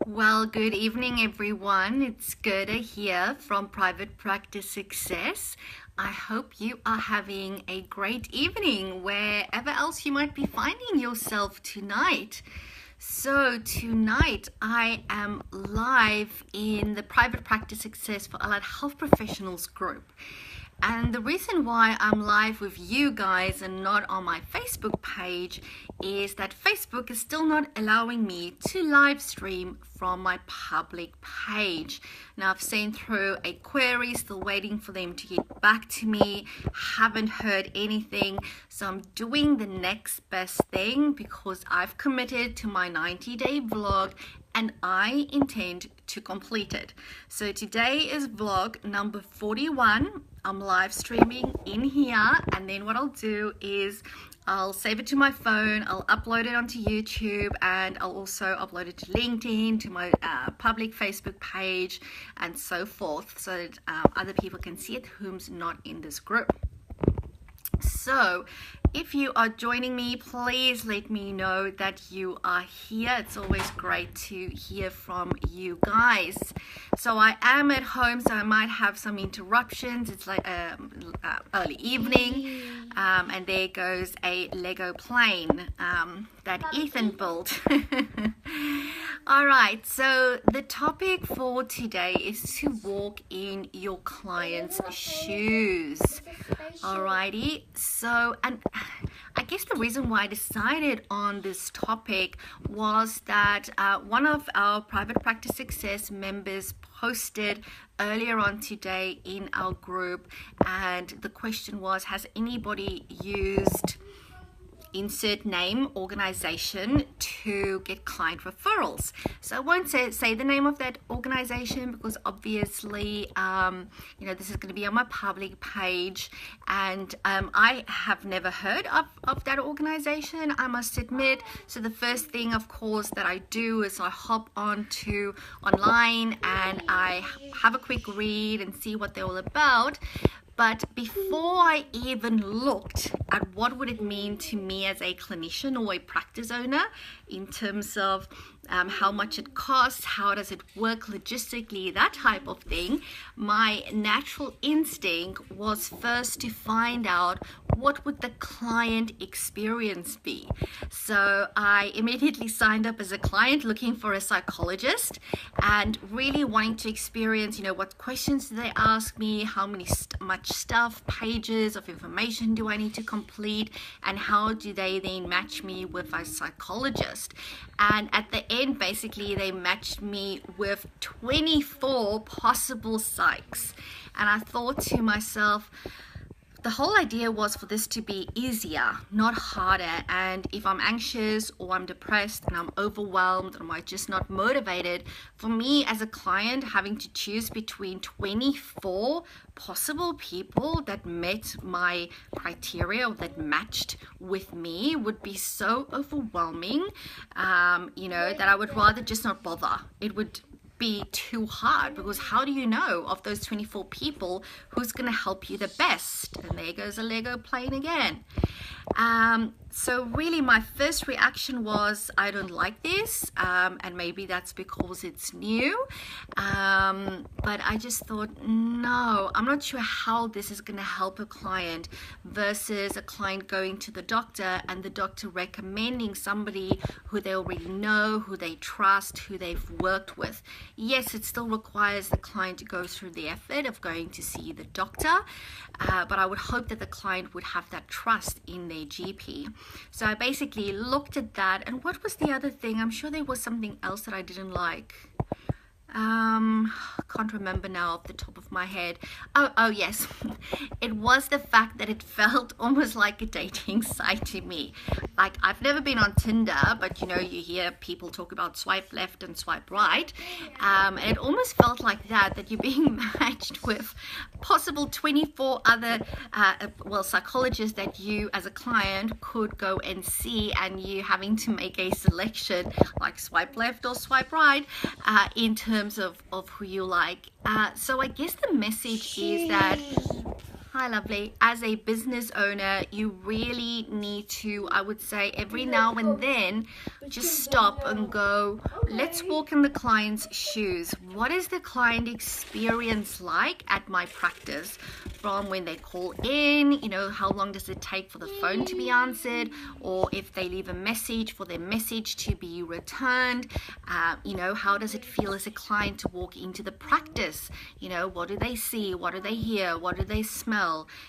Well, good evening, everyone. It's Gerda here from Private Practice Success. I hope you are having a great evening wherever else you might be finding yourself tonight. So, tonight I am live in the Private Practice Success for Allied Health Professionals group. And the reason why I'm live with you guys and not on my Facebook page is that Facebook is still not allowing me to live stream from my public page. Now I've sent through a query, still waiting for them to get back to me. Haven't heard anything. So I'm doing the next best thing because I've committed to my 90-day vlog and I intend to complete it. So today is vlog number 41. I'm live streaming in here, and then what I'll do is I'll save it to my phone, I'll upload it onto YouTube, and I'll also upload it to LinkedIn, to my public Facebook page, and so forth, so that other people can see it whom's not in this group. So if you are joining me, please let me know that you are here. It's always great to hear from you guys. So I am at home, so I might have some interruptions. It's like early evening, and there goes a Lego plane that Ethan built. All right, so the topic for today is to walk in your client's shoes. Alrighty, so, and I guess the reason why I decided on this topic was that one of our Private Practice Success members posted earlier on today in our group, and the question was, has anybody used insert name organization to get client referrals? So I won't say the name of that organization because obviously this is going to be on my public page, and I have never heard of that organization, I must admit. So the first thing, of course, that I do is I hop onto online and I have a quick read and see what they're all about. But before I even looked at what would it mean to me as a clinician or a practice owner in terms of how much it costs, how does it work logistically, that type of thing, my natural instinct was first to find out what would the client experience be. So I immediately signed up as a client looking for a psychologist and really wanting to experience, what questions do they ask me, how much stuff, pages of information do I need to complete, and how do they then match me with a psychologist. And at the end, basically, they matched me with 24 possible psychs. And I thought to myself, the whole idea was for this to be easier, not harder. And if I'm anxious or I'm depressed and I'm overwhelmed or I'm just not motivated, for me as a client, having to choose between 24 possible people that met my criteria or that matched with me would be so overwhelming, that I would rather just not bother. It would be too hard, because how do you know of those 24 people who's going to help you the best? And there goes a Lego plane again. So really my first reaction was, I don't like this, and maybe that's because it's new, but I just thought, no, I'm not sure how this is going to help a client versus a client going to the doctor and the doctor recommending somebody who they already know, who they trust, who they've worked with. Yes, it still requires the client to go through the effort of going to see the doctor, but I would hope that the client would have that trust in their GP. So I basically looked at that, and what was the other thing? I'm sure there was something else that I didn't like. Can't remember now off the top of my head. Oh yes, it was the fact that it felt almost like a dating site to me. Like, I've never been on Tinder, but you hear people talk about swipe left and swipe right, and it almost felt like that you're being matched with possible 24 other psychologists that you as a client could go and see, and you having to make a selection like swipe left or swipe right in terms of who you like. So I guess the message is that Hi, lovely. As a business owner, you really need to, I would say, every now and then, just stop and go, let's walk in the client's shoes. What is the client experience like at my practice? From when they call in, you know, how long does it take for the phone to be answered, or if they leave a message, for their message to be returned. You know, how does it feel as a client to walk into the practice? You know, what do they see? What do they hear? What do they smell?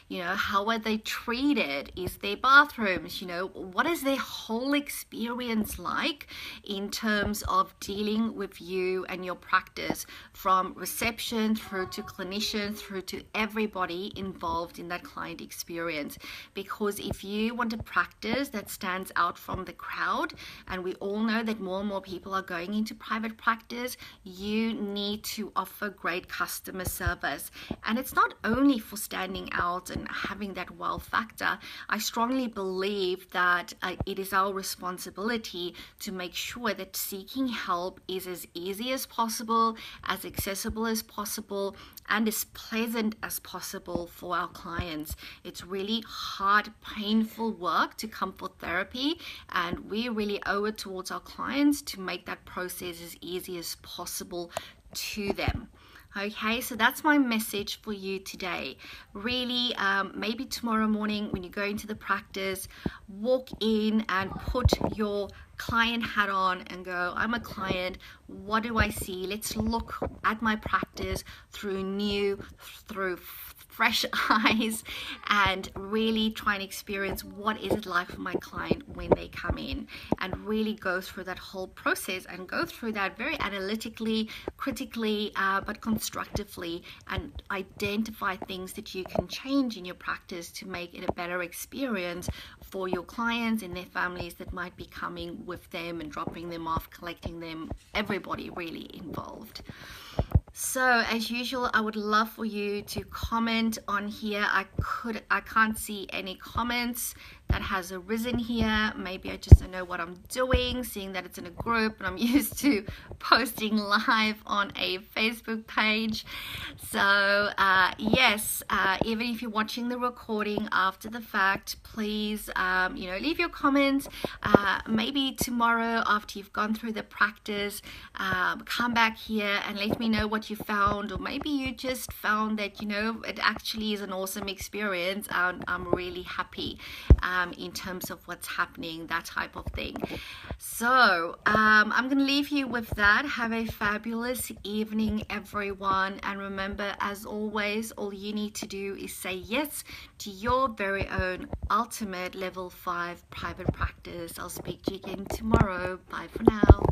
You know, how are they treated? Is their bathrooms, you know, what is their whole experience like in terms of dealing with you and your practice, from reception through to clinician, through to everybody involved in that client experience? Because if you want a practice that stands out from the crowd, and we all know that more and more people are going into private practice, you need to offer great customer service. And it's not only for standing out and having that wow factor. I strongly believe that it is our responsibility to make sure that seeking help is as easy as possible, as accessible as possible, and as pleasant as possible for our clients. It's really hard, painful work to come for therapy, and we really owe it towards our clients to make that process as easy as possible to them. Okay, so that's my message for you today. Really, maybe tomorrow morning when you go into the practice, walk in and put your client hat on and go, I'm a client, what do I see? Let's look at my practice through fresh eyes, and really try and experience what is it like for my client when they come in, and really go through that whole process and go through that very analytically, critically, but constructively, and identify things that you can change in your practice to make it a better experience for your clients and their families that might be coming with them and dropping them off, collecting them, everybody really involved. So as usual, I would love for you to comment on here. I can't see any comments that has arisen here. Maybe I just don't know what I'm doing, seeing that it's in a group and I'm used to posting live on a Facebook page. So yes, even if you're watching the recording after the fact, please you know, leave your comments. Maybe tomorrow after you've gone through the practice, come back here and let me know what you found, or maybe you just found that, you know, it actually is an awesome experience and I'm really happy in terms of what's happening, that type of thing. So I'm going to leave you with that. Have a fabulous evening, everyone, and remember, as always, all you need to do is say yes to your very own ultimate level 5 private practice. I'll speak to you again tomorrow. Bye for now.